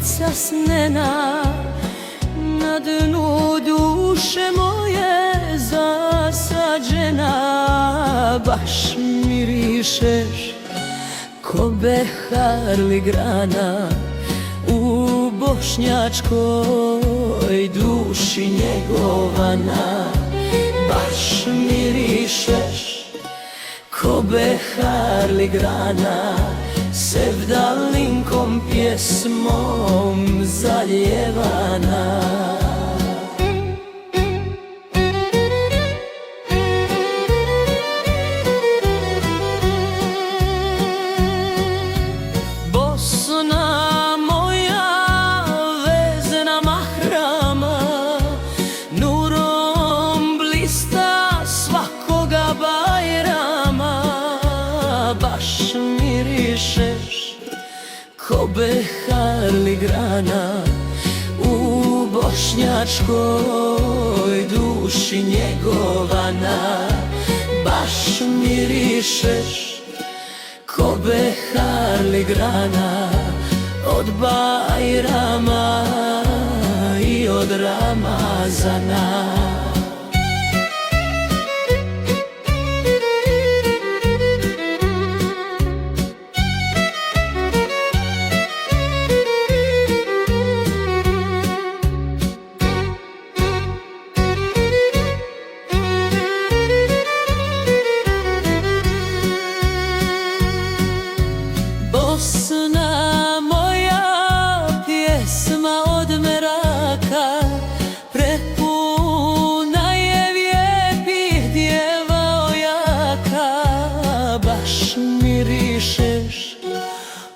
ptica snena, na dnu duše moje zasađena. Baš mirišeš ko beharli grana, u bošnjačkoj duši njegovana. Baš mirišeš ko beharli grana, sevdalinkom pjesmom zaljevana. Bosna moja vezna mahrama, nurom blista svakoga bajrama. Baš mirišeš ko beharli grana, u bošnjačkoj duši njegovana. Baš mirišeš ko beharli grana, od Bajrama i od Ramazana. Bosna moja pjesma od meraka, prepuna je lijepih djevojaka. Baš mirišeš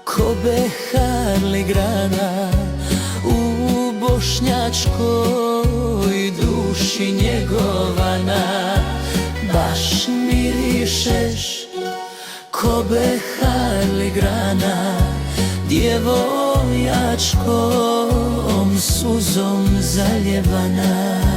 ko beharli grana, u bošnjačkoj duši njegovana. Baš mirišeš ko beharli grana, djevojačkom suzom zaljevana.